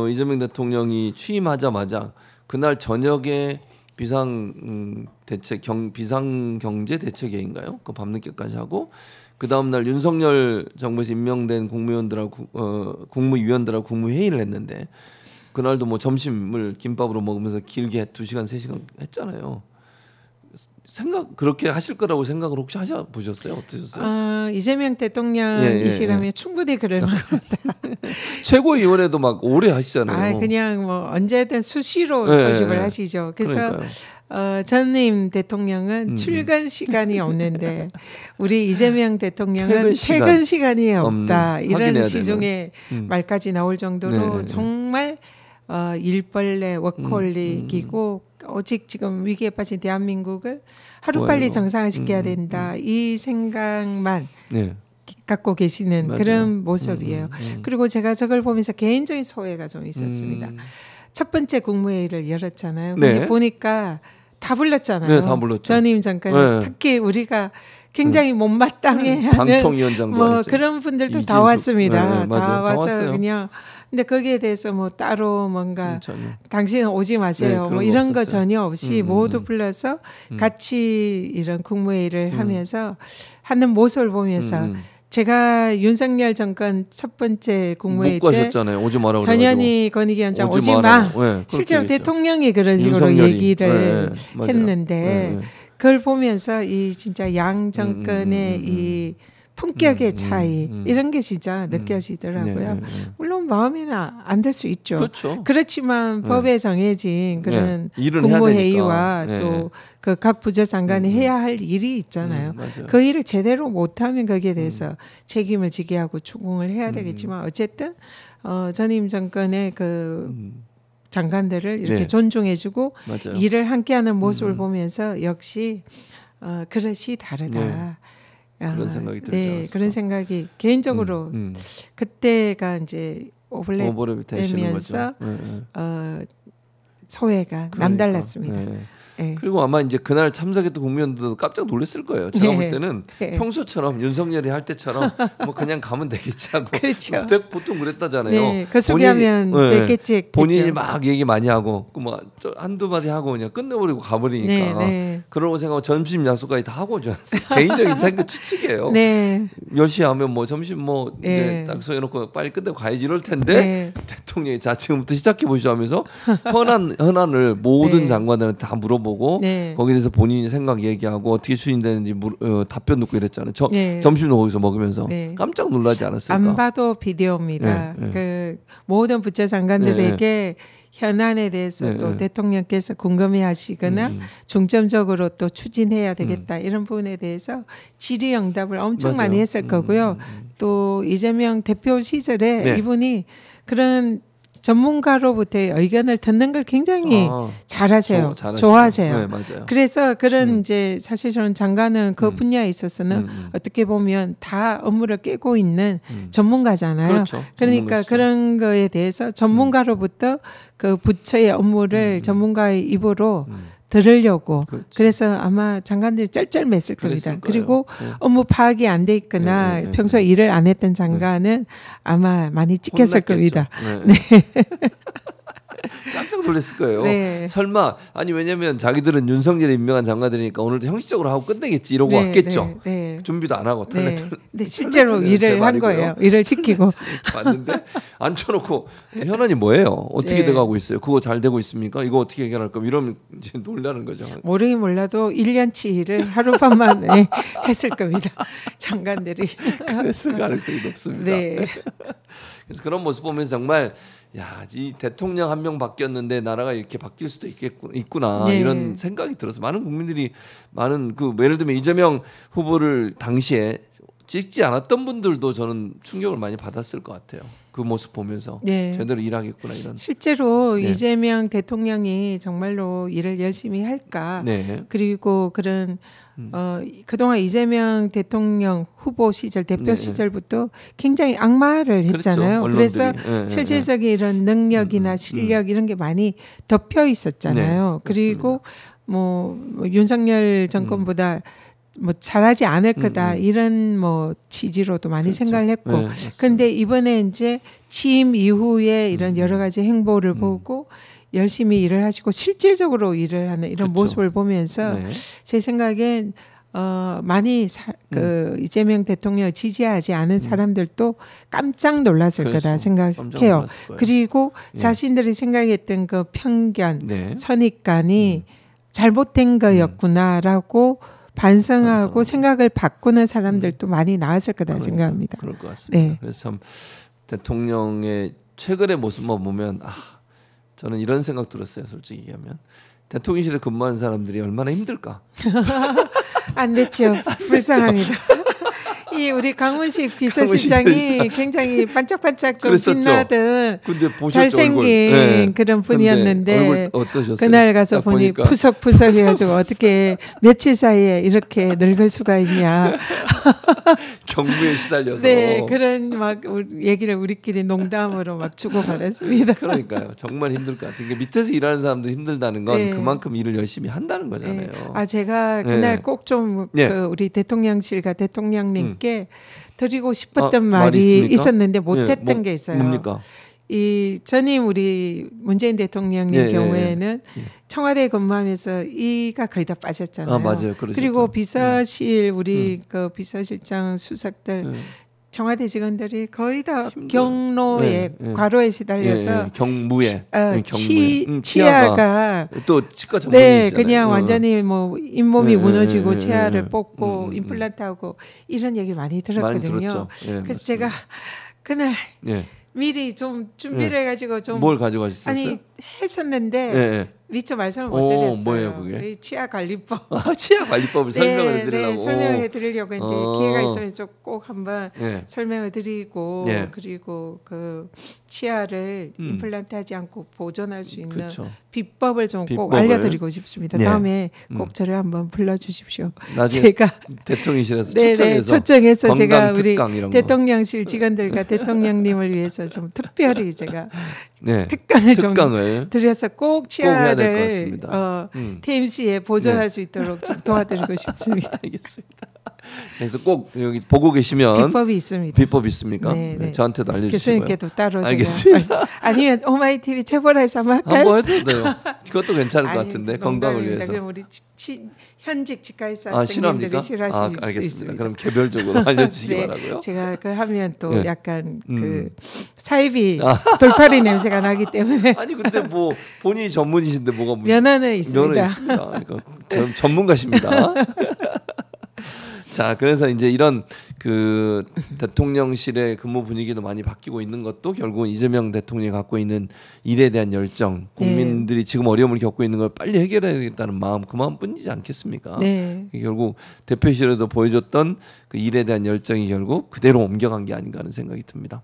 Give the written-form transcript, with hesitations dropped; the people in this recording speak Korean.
이재명 대통령이 취임하자마자 그날 저녁에 비상경제 대책회의인가요? 그 밤늦게까지 하고 그 다음 날 윤석열 정부에서 임명된 국무위원들하고 국무회의를 했는데 그날도 뭐 점심을 김밥으로 먹으면서 길게 2시간 3시간 했잖아요. 그렇게 하실 거라고 생각을 혹시 보셨어요? 어떠셨어요? 이재명 대통령 이 시간에 충분히 그럴 만하다. 최고위원회도 막 오래 하시잖아요. 그냥 뭐 언제든 수시로 소집을 하시죠. 그래서 전임 대통령은 출근 시간이 없는데 우리 이재명 대통령은 퇴근 시간이 없다. 이런 시중에 말까지 나올 정도로 정말 일벌레 워커홀릭이고 오직 지금 위기에 빠진 대한민국을 하루빨리 정상화시켜야 된다. 이 생각만 갖고 계시는 그런 모습이에요. 그리고 제가 저걸 보면서 개인적인 소회가 좀 있었습니다. 첫 번째 국무회의를 열었잖아요. 근데 보니까 다 불렀잖아요. 네, 다 불렀죠. 전임 정권에 특히 우리가 굉장히 못마땅해 하는 방통위원장도 그런 분들도 다 왔습니다. 다 와서 왔어요. 그냥 근데 거기에 대해서 뭐 따로 뭔가 당신은 오지 마세요. 뭐 이런 거 전혀 없이 모두 불러서 같이 이런 국무회의를 하면서 하는 모습을 보면서 제가 윤석열 정권 첫 번째 국무회의 때 가셨잖아요. 오지 마라고 전현희 권익위원장 오지 마. 실제로 대통령이 그런 식으로 얘기를 했는데 그걸 보면서 이 진짜 양 정권의 이 품격의 차이 이런 게 진짜 느껴지더라고요. 물론 마음에는 안 들 수 있죠. 그렇죠. 그렇지만 법에 정해진 그런 국무회의와 또 그 각 부처장관이 해야 할 일이 있잖아요. 그 일을 제대로 못하면 거기에 대해서 책임을 지게 하고 추궁을 해야 되겠지만 어쨌든 전임 정권의 그 장관들을 이렇게 존중해주고 일을 함께하는 모습을 보면서 역시 그릇이 다르다. 그런 생각이 들지 않았어요? 그런 생각이 개인적으로 그때가 이제 오버랩 되면서 소회가 남달랐습니다. 그리고 아마 이제 그날 참석했던 국민들도 깜짝 놀랐을 거예요. 제가 볼 때는 평소처럼 윤석열이 할 때처럼 뭐 그냥 가면 되겠지 하고 그렇죠. 보통 그랬다잖아요. 그 소개하면 되겠지. 본인이 막 얘기 많이 하고 뭐 한두 마디 하고 그냥 끝내버리고 가버리니까 그러고 생각하고 점심 약속까지 다 하고 오지 않았어요. 개인적인 생각 추측이에요. 10시에 하면 뭐 점심 뭐 이제 딱 써놓고 빨리 끝내고 가야지 이럴 텐데 대통령이 자 지금부터 시작해 보시죠 하면서 현안을 모든 장관들한테 다 물어보고 거기에 대해서 본인이 생각 얘기하고 어떻게 추진되는지 답변 듣고 이랬잖아요. 점심도 거기서 먹으면서 깜짝 놀라지 않았을까? 안 봐도 비디오입니다. 그 모든 부처 장관들에게 현안에 대해서 또 대통령께서 궁금해하시거나 중점적으로 또 추진해야 되겠다 이런 부분에 대해서 질의응답을 엄청 많이 했을 거고요. 또 이재명 대표 시절에 이분이 그런 전문가로부터의 의견을 듣는 걸 굉장히 잘하세요. 좋아하세요. 그래서 그런 이제 사실 저는 장관은 그 분야에 있어서는 어떻게 보면 다 업무를 깨고 있는 전문가잖아요. 그렇죠. 그러니까 그런 거에 대해서 전문가로부터 그 부처의 업무를 전문가의 입으로 들으려고 그래서 아마 장관들이 쩔쩔맸을 겁니다. 그리고 업무 파악이 안 돼 있거나 평소에 일을 안 했던 장관은 아마 많이 찍혔을 겁니다. 깜짝 놀랐을 거예요. 설마 아니 왜냐면 자기들은 윤석열이 임명한 장관들이니까 오늘도 형식적으로 하고 끝내겠지 이러고 왔겠죠. 준비도 안 하고 근데 실제로 일을 한 거예요. 일을 시키고 왔는데 앉혀놓고 현안이 뭐예요? 어떻게 돼가고 있어요? 그거 잘 되고 있습니까? 이거 어떻게 해결할 겁니까? 이러면 이제 놀라는 거죠. 모르긴 몰라도 1년치 일을 하룻밤만 했을 겁니다. 장관들이. 그랬을 가능성이 높습니다. 그래서 그런 모습 보면서 정말 야, 이 대통령 한 명 바뀌었는데 나라가 이렇게 바뀔 수도 있구나 이런 생각이 들어서 많은 국민들이 그 예를 들면 이재명 후보를 당시에 찍지 않았던 분들도 저는 충격을 많이 받았을 것 같아요. 그 모습 보면서 제대로 일하겠구나 이런. 실제로 이재명 대통령이 정말로 일을 열심히 할까? 그리고 그런 그동안 이재명 대통령 후보 시절 대표 시절부터 굉장히 악마를 했잖아요. 그래서 실질적인 이런 능력이나 실력 이런 게 많이 덮여 있었잖아요. 그리고 뭐 윤석열 정권보다 뭐 잘하지 않을 거다 이런 뭐 취지로도 많이 그렇죠. 생각을 했고 그런데 이번에 이제 취임 이후에 이런 여러 가지 행보를 보고 열심히 일을 하시고 실질적으로 일을 하는 이런 그렇죠. 모습을 보면서 제 생각엔 많이 그 이재명 대통령을 지지하지 않은 사람들도 깜짝 놀랐을 그렇죠. 거다 생각해요. 그리고 자신들이 생각했던 그 편견, 선입관이 잘못된 거였구나라고 반성하고 생각을 바꾸는 사람들도 많이 나왔을 거다 생각합니다. 그럴 것 같습니다. 그래서 참 대통령의 최근의 모습만 보면 저는 이런 생각 들었어요. 솔직히 얘기하면 대통령실에 근무하는 사람들이 얼마나 힘들까. 안 됐죠. 불쌍합니다. 이 우리 강훈식 비서실장이 굉장히 반짝반짝 좀 빛나던 잘생긴 그런 분이었는데 그날 가서 보니 푸석푸석 해가지고 어떻게 며칠 사이에 이렇게 늙을 수가 있냐. 경무에 시달려서. 네, 그런 막 얘기를 우리끼리 농담으로 막 주고받았습니다. 그러니까요. 정말 힘들 것 같아요. 밑에서 일하는 사람도 힘들다는 건 그만큼 일을 열심히 한다는 거잖아요. 제가 그날 꼭 좀 그 우리 대통령실과 대통령님께 드리고 싶었던 말이 있었는데 못했던 게 있어요. 뭡니까? 이 전임 우리 문재인 대통령님 경우에는 청와대에 근무하면서 이가 거의 다 빠졌잖아요. 맞아요. 그리고 비서실 우리 그 비서실장 수석들 청와대 직원들이 거의 다 경로에 과로에 시달려서 경무에 치아가 또 치과 전문이시잖아요. 그냥 완전히 뭐 잇몸이 무너지고 치아를 뽑고 임플란트하고 이런 얘기 많이 들었거든요. 그래서 제가 그날 미리 좀 준비를 해가지고 좀 뭘 가져가셨어요? 아니 했었는데 미처 말씀을 못 드렸어요. 뭐예요 그게? 치아 관리법. 치아 관리법을 설명을 해드리려고. 설명을 해드리려고 했는데 기회가 있으면 꼭 한번 설명을 드리고 그리고 그 치아를 임플란트하지 않고 보존할 수 있는 비법을 좀 꼭 알려드리고 싶습니다. 다음에 꼭 저를 한번 불러주십시오. 제가 대통령실에서 초청해서 제가 우리 대통령실 직원들과 대통령님을 위해서 좀 특별히 제가 특강을 좀 드려서 꼭 치아를 TMC에 보존할 수 있도록 좀 도와드리고 싶습니다. 알겠습니다. 그래서 꼭 여기 보고 계시면 비법이 있습니다. 비법 있습니까? 저한테도 알려주시고요. 교수님께도 따로 알겠습니다. 아니면 오마이TV 체벌해서 한번 할까요? 한번 해도 돼요. 그것도 괜찮을 것 같은데 건강을 위해서. 그럼 우리 현직 치과의사 선생님들이 싫어하실 수 있습니다. 그럼 개별적으로 알려주시기 바라고요. 제가 그 하면 또 약간 그 사이비 돌팔이 냄새가 나기 때문에. 아니 근데 뭐 본인이 전문이신데 뭐가 면허는 있습니다. 면허 있습니다. 그러니까 전문가십니다. 자, 그래서 이제 이런 그 대통령실의 근무 분위기도 많이 바뀌고 있는 것도 결국은 이재명 대통령이 갖고 있는 일에 대한 열정, 국민들이 지금 어려움을 겪고 있는 걸 빨리 해결해야겠다는 마음, 그 마음뿐이지 않겠습니까? 결국 대표실에도 보여줬던 그 일에 대한 열정이 결국 그대로 옮겨간 게 아닌가 하는 생각이 듭니다.